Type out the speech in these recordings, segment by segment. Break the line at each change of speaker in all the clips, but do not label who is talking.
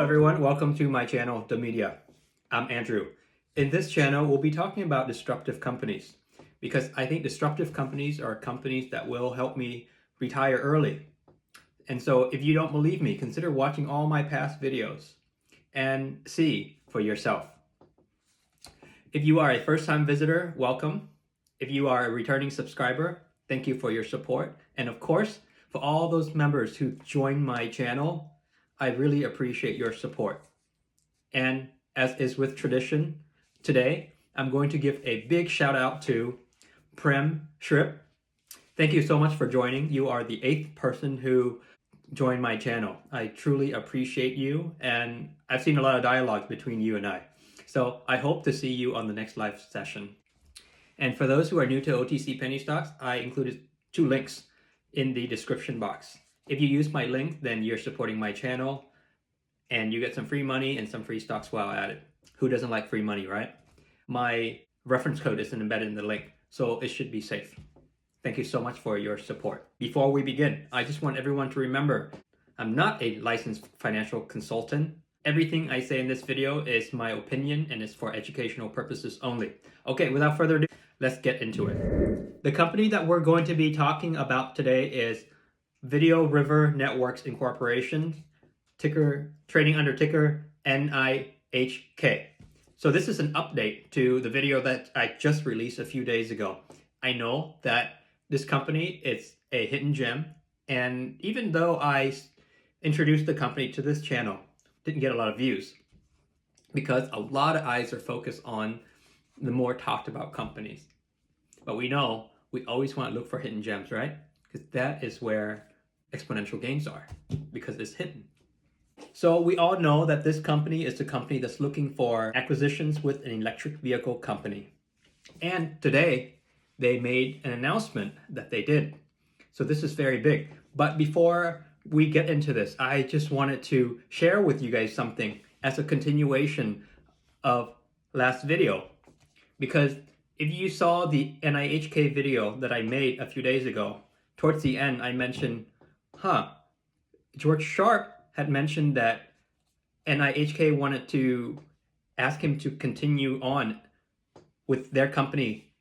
Hello everyone, welcome to my channel, The Media. I'm Andrew. In this channel, we'll be talking about disruptive companies because I think disruptive companies are companies that will help me retire early. And so if you don't believe me, consider watching all my past videos and see for yourself. If you are a first-time visitor, welcome. If you are a returning subscriber, thank you for your support. And of course, for all those members who joined my channel, I really appreciate your support. And as is with tradition, today I'm going to give a big shout out to Prem Shrip. Thank you so much for joining. You are the 8th person who joined my channel. I truly appreciate you, and I've seen a lot of dialogue between you and I. So I hope to see you on the next live session. And for those who are new to OTC penny stocks, I included 2 links in the description box. If you use my link, then you're supporting my channel and you get some free money and some free stocks while at it. Who doesn't like free money, right? My reference code isn't embedded in the link, so it should be safe. Thank you so much for your support. Before we begin, I just want everyone to remember, I'm not a licensed financial consultant. Everything I say in this video is my opinion and is for educational purposes only. Okay, without further ado, let's get into it. The company that we're going to be talking about today is Video River Networks Incorporation, trading under ticker NIHK. So this is an update to the video that I just released a few days ago. I know that this company is a hidden gem, and even though I introduced the company to this channel, didn't get a lot of views because a lot of eyes are focused on the more talked about companies. But we know we always want to look for hidden gems, right? Because that is where exponential gains are, because it's hidden. So we all know that this company is a company that's looking for acquisitions with an electric vehicle company. And today they made an announcement that they did. So this is very big. But before we get into this, I just wanted to share with you guys something as a continuation of last video. Because if you saw the NIHK video that I made a few days ago, towards the end I mentioned, George Sharp had mentioned that NIHK wanted to ask him to continue on with their company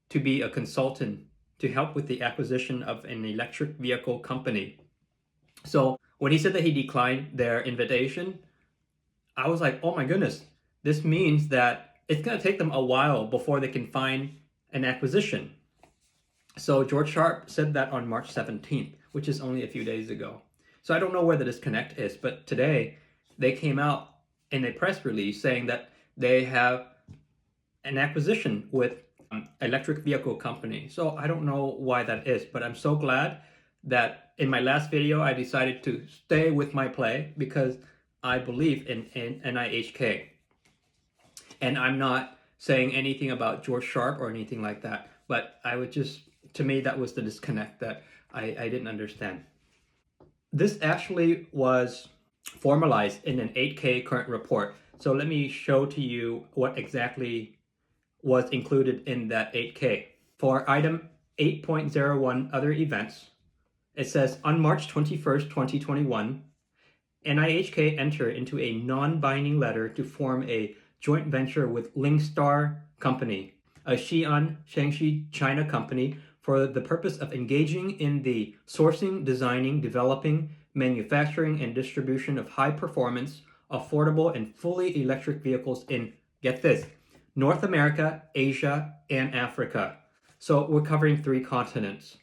to be a consultant to help with the acquisition of an electric vehicle company. So when he said that he declined their invitation, I was like, oh my goodness, this means that it's going to take them a while before they can find an acquisition. So George Sharp said that on March 17th, which is only a few days ago. So I don't know where the disconnect is, but today they came out in a press release saying that they have an acquisition with an electric vehicle company. So I don't know why that is, but I'm so glad that in my last video I decided to stay with my play because I believe in NIHK. And I'm not saying anything about George Sharp or anything like that, but I would just, to me, that was the disconnect that I didn't understand. This actually was formalized in an 8K current report. So let me show to you what exactly was included in that 8K. For item 8.01 other events, it says on March 21st, 2021, NIHK entered into a non-binding letter to form a joint venture with Lingstar Company, a Xi'an, Shaanxi, China company, for the purpose of engaging in the sourcing, designing, developing, manufacturing, and distribution of high-performance, affordable, and fully electric vehicles in, get this, North America, Asia, and Africa. So we're covering 3 continents.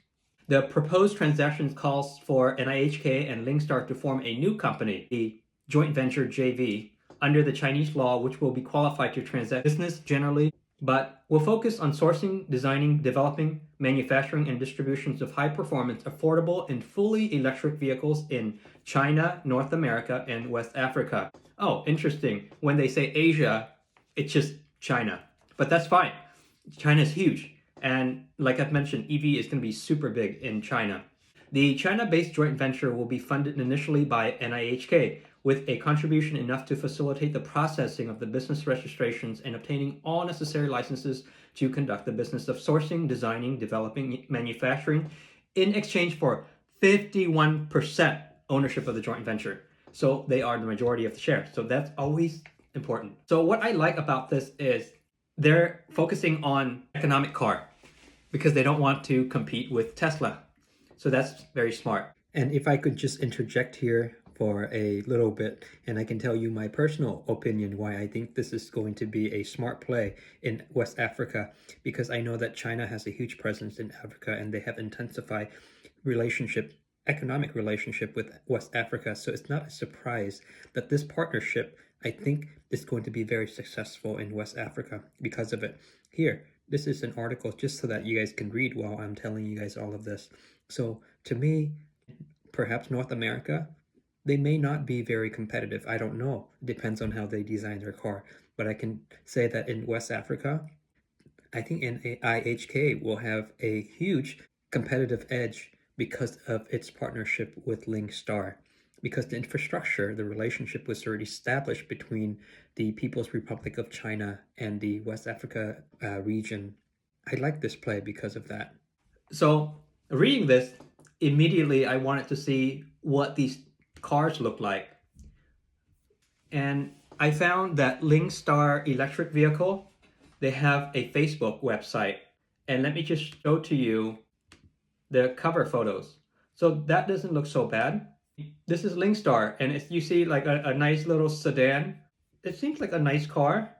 The proposed transaction calls for NIHK and Lingstar to form a new company, the joint venture JV, under the Chinese law, which will be qualified to transact business generally, but will focus on sourcing, designing, developing, manufacturing, and distributions of high-performance, affordable, and fully electric vehicles in China, North America, and West Africa. Oh, interesting. When they say Asia, it's just China. But that's fine. China's huge. And like I've mentioned, EV is going to be super big in China. The China-based joint venture will be funded initially by NIHK, with a contribution enough to facilitate the processing of the business registrations and obtaining all necessary licenses to conduct the business of sourcing, designing, developing, manufacturing, in exchange for 51% ownership of the joint venture. So they are the majority of the share. So that's always important. So what I like about this is they're focusing on economic car because they don't want to compete with Tesla. So that's very smart. And if I could just interject here for a little bit, and I can tell you my personal opinion why I think this is going to be a smart play in West Africa, because I know that China has a huge presence in Africa and they have intensified economic relationship with West Africa. So it's not a surprise that this partnership, I think, is going to be very successful in West Africa because of it. Here, this is an article just so that you guys can read while I'm telling you guys all of this. So to me, perhaps North America, they may not be very competitive. I don't know. It depends on how they design their car. But I can say that in West Africa, I think NIHK will have a huge competitive edge because of its partnership with Linkstar. Because the infrastructure, the relationship was already established between the People's Republic of China and the West Africa region. I like this play because of that. So reading this, immediately I wanted to see what these cars look like. And I found that Linkstar electric vehicle, they have a Facebook website. And let me just show to you the cover photos. So that doesn't look so bad. This is Linkstar, and you see like a nice little sedan. It seems like a nice car,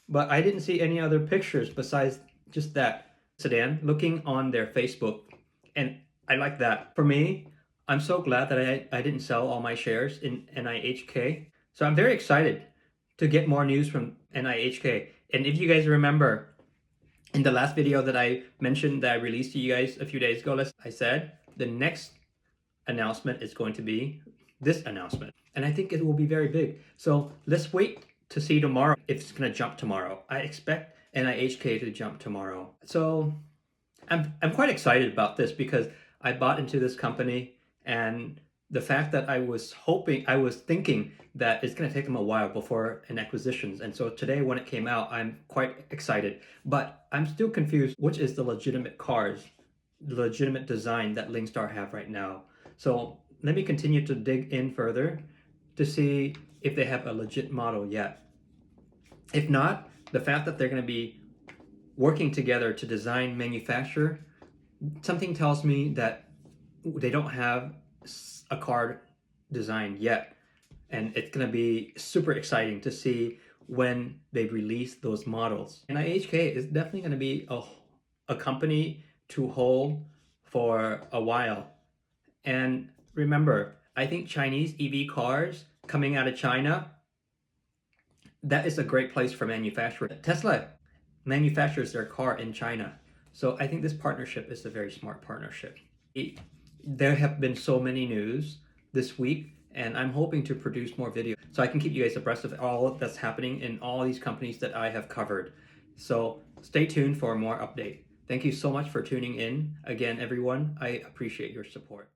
but I didn't see any other pictures besides just that sedan looking on their Facebook. And I like that. For me, I'm so glad that I didn't sell all my shares in NIHK. So I'm very excited to get more news from NIHK. And if you guys remember, in the last video that I mentioned that I released to you guys a few days ago, I said the next announcement is going to be this announcement. And I think it will be very big. So let's wait to see tomorrow if it's going to jump tomorrow. I expect NIHK to jump tomorrow. So I'm quite excited about this because I bought into this company, and the fact that I was thinking that it's going to take them a while before an acquisitions. And so today when it came out, I'm quite excited, but I'm still confused which is the legitimate cars, the legitimate design that Linkstar have right now. So let me continue to dig in further to see if they have a legit model yet. If not, the fact that they're going to be working together to design, manufacture, something tells me that they don't have a car designed yet. And it's going to be super exciting to see when they release those models. And NIHK is definitely going to be a company to hold for a while. And remember, I think Chinese EV cars coming out of China, that is a great place for manufacturing. Tesla manufactures their car in China. So I think this partnership is a very smart partnership. There have been so many news this week, and I'm hoping to produce more videos so I can keep you guys abreast of all that's happening in all these companies that I have covered. So stay tuned for more update. Thank you so much for tuning in. Again, everyone, I appreciate your support.